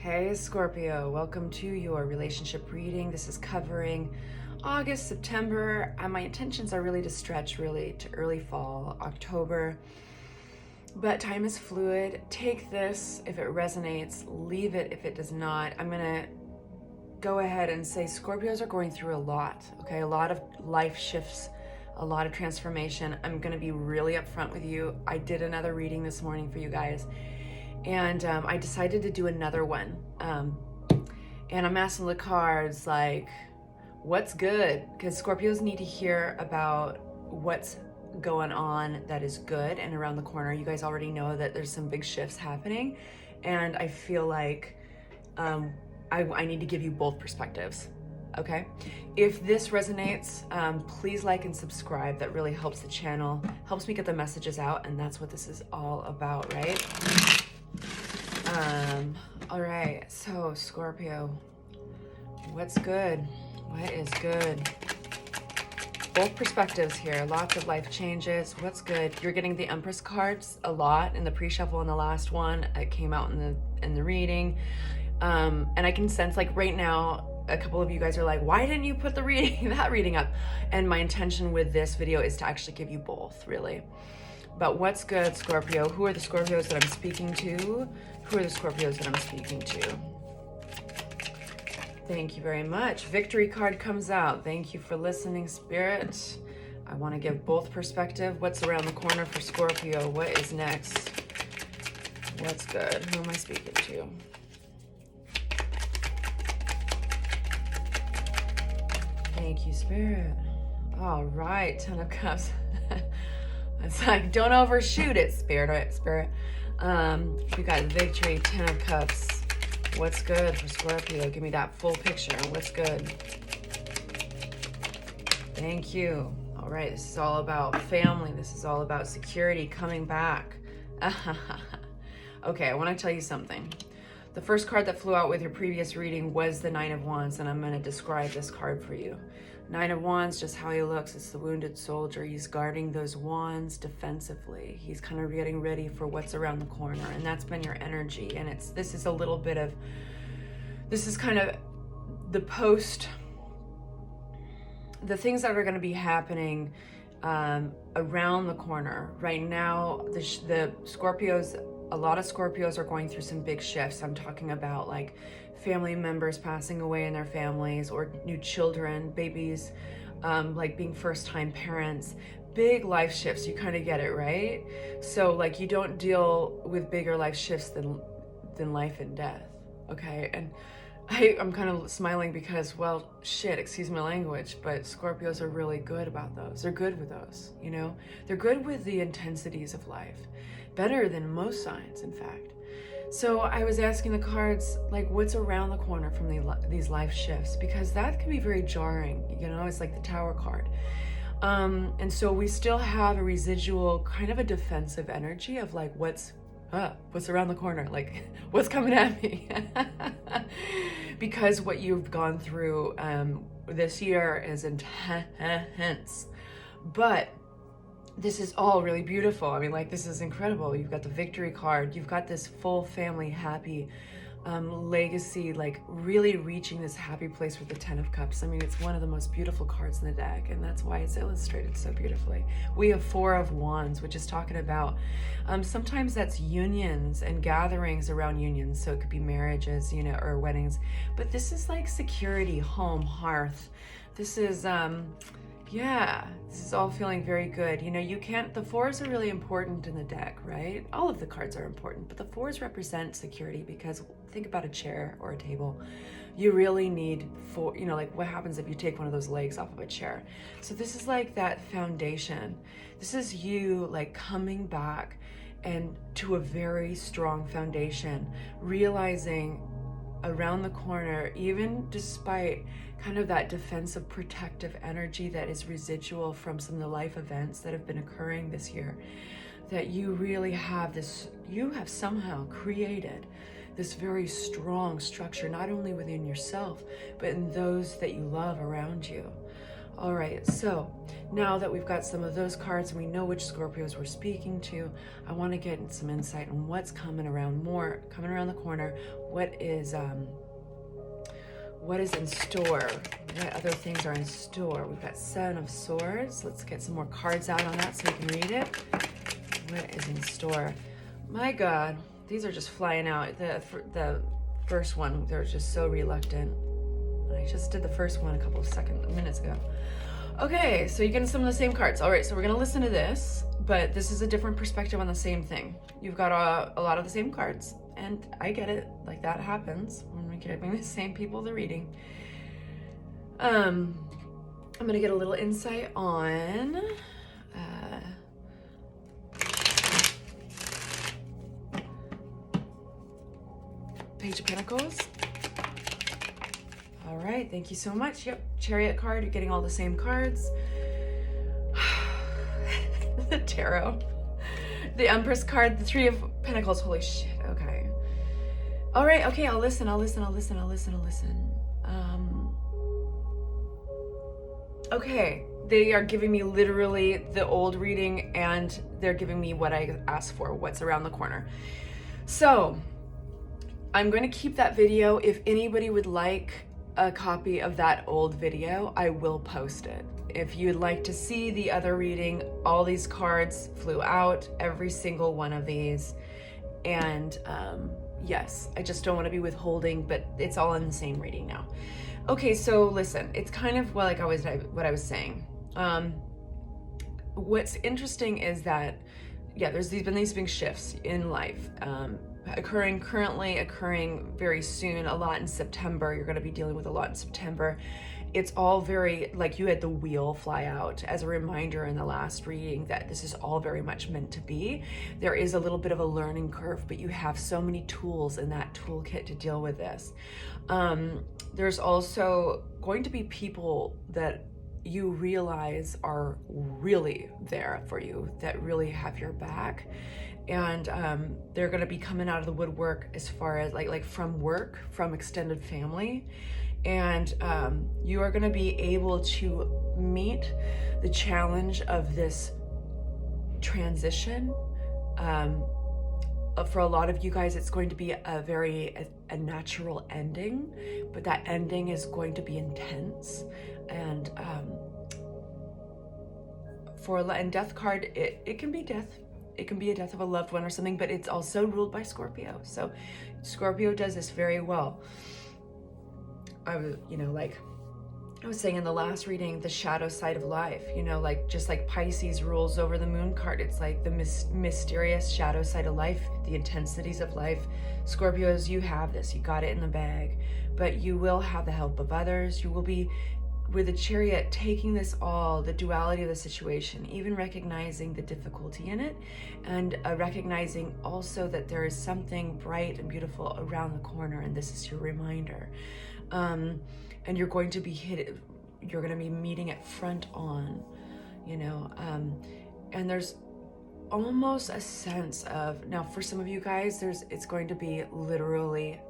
Hey Scorpio, welcome to your relationship reading. This is covering August, September, and my intentions are really to stretch really to early fall, October. But time is fluid. Take this if it resonates, leave it if it does not. I'm gonna go ahead and say Scorpios are going through a lot, okay? A lot of life shifts, a lot of transformation. I'm gonna be really upfront with you. I did another reading this morning for you guys, and I decided to do another one. And I'm asking the cards, like, what's good? Because Scorpios need to hear about what's going on that is good and around the corner. You guys already know that there's some big shifts happening, and I feel like I need to give you both perspectives, okay? If this resonates, please like and subscribe. That really helps the channel, helps me get the messages out, and that's what this is all about, right? All right, so Scorpio, what's good? What is good? Both perspectives here, lots of life changes. What's good? You're getting the Empress cards a lot in the pre-shuffle and the last one. It came out in the reading. And I can sense, like, right now, a couple of you guys are like, why didn't you put the that reading up? And my intention with this video is to actually give you both, really. But what's good, Scorpio? Who are the Scorpios that I'm speaking to? Who are the Scorpios that I'm speaking to? Thank you very much. Victory card comes out. Thank you for listening, Spirit. I want to give both perspective. What's around the corner for Scorpio? What is next? What's good? Who am I speaking to? Thank you, Spirit. All right, Ten of Cups. It's like, don't overshoot it, Spirit. You got Victory, Ten of Cups. What's good for Scorpio? Give me that full picture. What's good? Thank you. All right, this is all about family. This is all about security, coming back. Okay, I want to tell you something. The first card that flew out with your previous reading was the Nine of Wands, and I'm going to describe this card for you. Nine of Wands, just how he looks, it's the wounded soldier. He's guarding those wands defensively. He's kind of getting ready for what's around the corner, and that's been your energy. And this is a little bit of, this is kind of the things that are going to be happening around the corner. Right now, the Scorpios, a lot of Scorpios are going through some big shifts. I'm talking about, like, family members passing away in their families, or new children, babies, like being first-time parents. Big life shifts, you kind of get it, right? So, like, you don't deal with bigger life shifts than life and death, okay? And I'm kind of smiling because, well, shit, excuse my language, but Scorpios are really good about those. They're good with those, you know? They're good with the intensities of life. Better than most signs, in fact. So I was asking the cards, like, what's around the corner from these life shifts? Because that can be very jarring, you know? It's like the Tower card. And so we still have a residual, kind of a defensive energy of, like, what's around the corner? Like, what's coming at me? Because what you've gone through this year is intense. But this is all really beautiful. I mean, like, this is incredible. You've got the Victory card. You've got this full family happy legacy, like, really reaching this happy place with the Ten of Cups. I mean, it's one of the most beautiful cards in the deck, and that's why it's illustrated so beautifully. We have Four of Wands, which is talking about, sometimes that's unions and gatherings around unions. So it could be marriages, you know, or weddings. But this is like security, home, hearth. This is, yeah, this is all feeling very good. You know, the fours are really important in the deck, right? All of the cards are important, but the fours represent security, because think about a chair or a table. You really need four, you know, like, what happens if you take one of those legs off of a chair? So this is like that foundation. This is you, like, coming back and to a very strong foundation, realizing around the corner, even despite kind of that defensive, protective energy that is residual from some of the life events that have been occurring this year, that you really have this, you have somehow created this very strong structure, not only within yourself, but in those that you love around you. All right, so now that we've got some of those cards and we know which Scorpios we're speaking to, I want to get some insight on what's coming around the corner. What is in store? What other things are in store? We've got Seven of Swords. Let's get some more cards out on that so we can read it. What is in store? My God, these are just flying out. The first one, they're just so reluctant. I just did the first one a couple of minutes ago. Okay, so you're getting some of the same cards. All right, so we're gonna listen to this, but this is a different perspective on the same thing. You've got a lot of the same cards, and I get it. Like, that happens when we're giving the same people the reading. I'm gonna get a little insight on Page of Pentacles. All right, thank you so much. Yep, Chariot card, you're getting all the same cards. The Tarot. The Empress card, the Three of Pentacles, holy shit, okay. All right, okay, I'll listen. Okay, they are giving me literally the old reading, and they're giving me what I asked for, what's around the corner. So, I'm going to keep that video. If anybody would like a copy of that old video, I will post it. If you'd like to see the other reading, all these cards flew out, every single one of these. And yes, I just don't want to be withholding, but it's all in the same reading now. Okay, so listen, it's kind of what I was saying. What's interesting is that, yeah, there's been these big shifts in life. Occurring very soon, a lot in September. You're going to be dealing with a lot in September. It's all very, like, you had the wheel fly out as a reminder in the last reading that this is all very much meant to be. There is a little bit of a learning curve, but you have so many tools in that toolkit to deal with this. There's also going to be people that you realize are really there for you, that really have your back. And they're going to be coming out of the woodwork as far as like from work, from extended family. And you are going to be able to meet the challenge of this transition. For a lot of you guys, it's going to be a natural ending, but that ending is going to be intense. And and death card, it can be death. It can be a death of a loved one or something, but it's also ruled by Scorpio. So Scorpio does this very well. I was saying in the last reading, the shadow side of life, just like Pisces rules over the moon card. It's like the mysterious shadow side of life, the intensities of life. Scorpios, you have this, you got it in the bag, but you will have the help of others. You will be, with the Chariot, taking this all, the duality of the situation, even recognizing the difficulty in it, and recognizing also that there is something bright and beautiful around the corner, and this is your reminder. And you're going to be you're going to be meeting it front on, and there's almost a sense of, now for some of you guys, it's going to be literally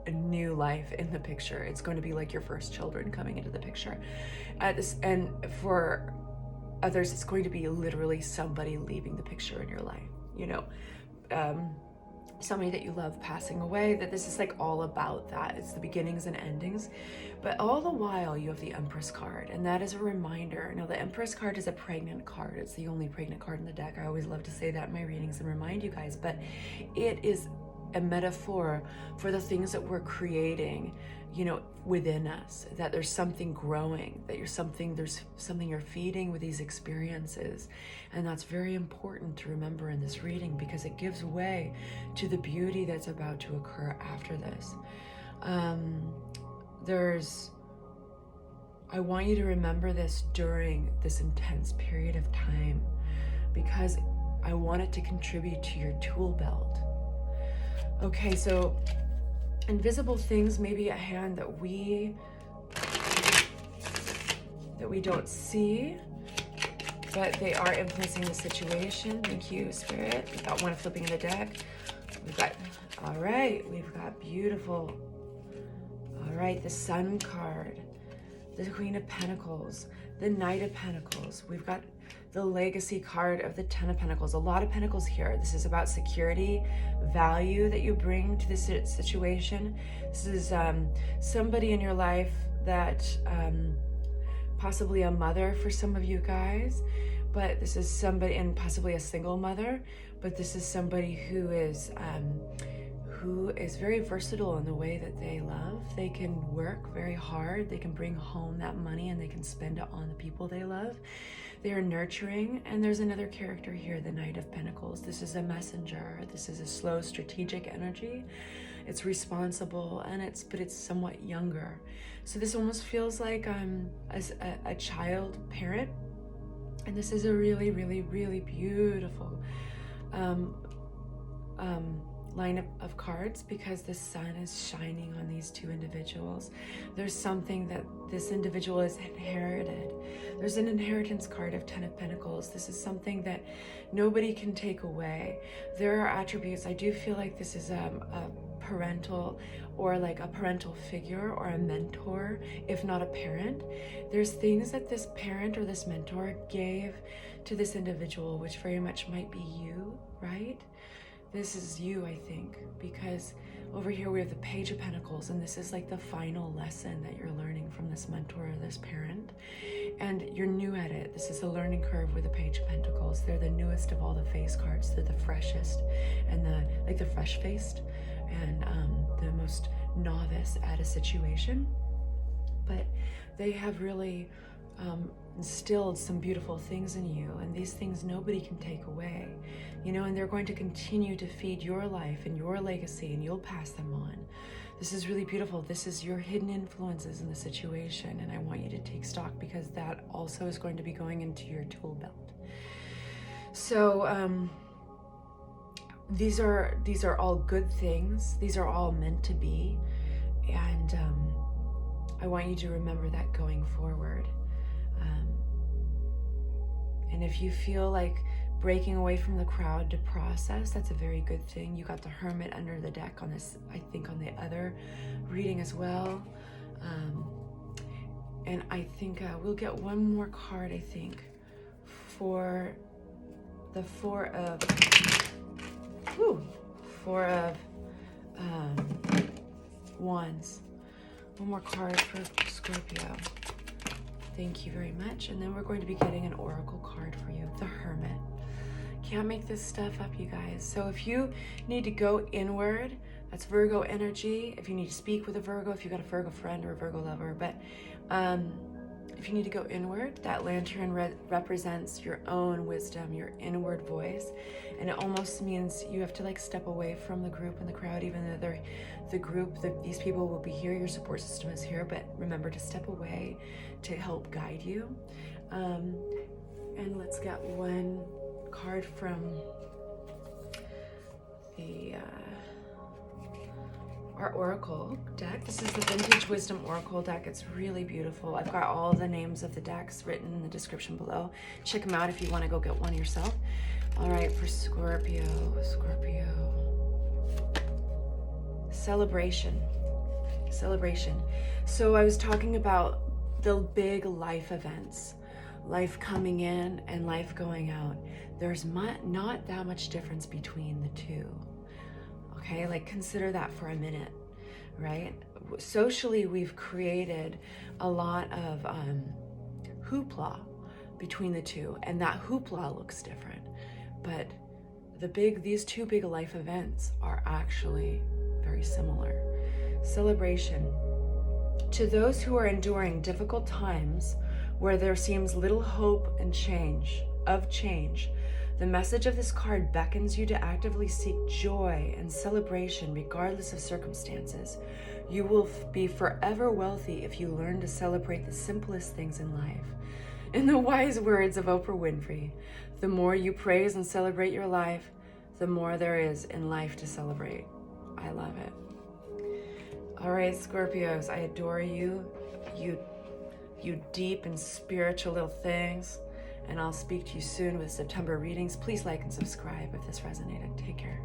a new life in the picture. It's going to be like your first children coming into the picture. And for others, it's going to be literally somebody leaving the picture in your life, somebody that you love passing away, that this is like all about that. It's the beginnings and endings. But all the while, you have the Empress card, and that is a reminder. Now, the Empress card is a pregnant card. It's the only pregnant card in the deck. I always love to say that in my readings and remind you guys, but it is a metaphor for the things that we're creating, within us, that there's something growing, that there's something you're feeding with these experiences. And that's very important to remember in this reading, because it gives way to the beauty that's about to occur after this. I want you to remember this during this intense period of time, because I want it to contribute to your tool belt. Okay, so invisible things, maybe a hand that we don't see, but they are influencing the situation. Thank you, Spirit. We've got one flipping in the deck. We've got beautiful. All right, the Sun card. the Queen of Pentacles, the Knight of Pentacles. We've got the Legacy card of the Ten of Pentacles. A lot of Pentacles here. This is about security, value that you bring to this situation. This is somebody in your life that possibly a mother for some of you guys, but this is somebody, and possibly a single mother, but this is somebody who is very versatile in the way that they love. They can work very hard. They can bring home that money and they can spend it on the people they love. They are nurturing. And there's another character here, the Knight of Pentacles. This is a messenger. This is a slow, strategic energy. It's responsible, but it's somewhat younger. So this almost feels like a child parent. And this is a really, really, really beautiful line of cards, because the sun is shining on these two individuals. There's something that this individual has inherited. There's an inheritance card of Ten of Pentacles. This is something that nobody can take away. There are attributes. I do feel like this is a parental, or like a parental figure or a mentor, if not a parent. There's things that this parent or this mentor gave to this individual, which very much might be you, right? This is you, I think, because over here we have the Page of Pentacles, and this is like the final lesson that you're learning from this mentor or this parent, and you're new at it. This is a learning curve with the Page of Pentacles. They're the newest of all the face cards. They're the freshest, and the fresh-faced, and the most novice at a situation. But they have really instilled some beautiful things in you, and these things nobody can take away, you know, and they're going to continue to feed your life and your legacy, and you'll pass them on. This is really beautiful. This is your hidden influences in the situation, and I want you to take stock, because that also is going to be going into your tool belt. So these are all good things. These are all meant to be, and I want you to remember that going forward. And if you feel like breaking away from the crowd to process, that's a very good thing. You got the Hermit under the deck on this, I think, on the other reading as well. And I think we'll get one more card, I think, for the Four of Wands. One more card for Scorpio. Thank you very much. And then we're going to be getting an oracle card for you, the Hermit. Can't make this stuff up, you guys. So if you need to go inward, that's Virgo energy. If you need to speak with a Virgo, if you've got a Virgo friend or a Virgo lover, but if you need to go inward, that lantern represents your own wisdom, your inward voice. And it almost means you have to like step away from the group and the crowd, even though they're the group, these people will be here, your support system is here, but remember to step away to help guide you. And let's get one card from our Oracle deck. This is the Vintage Wisdom Oracle deck. It's really beautiful. I've got all the names of the decks written in the description below. Check them out if you want to go get one yourself. All right, for Scorpio. Celebration. So I was talking about the big life events, life coming in and life going out. There's not that much difference between the two. Okay, like consider that for a minute, right? Socially, we've created a lot of hoopla between the two, and that hoopla looks different. But these two big life events are actually very similar. Celebration. To those who are enduring difficult times where there seems little hope and change, the message of this card beckons you to actively seek joy and celebration regardless of circumstances. You will be forever wealthy if you learn to celebrate the simplest things in life. In the wise words of Oprah Winfrey, the more you praise and celebrate your life, the more there is in life to celebrate. I love it. All right, Scorpios, I adore you. You deep and spiritual little things. And I'll speak to you soon with September readings. Please like and subscribe if this resonated. Take care.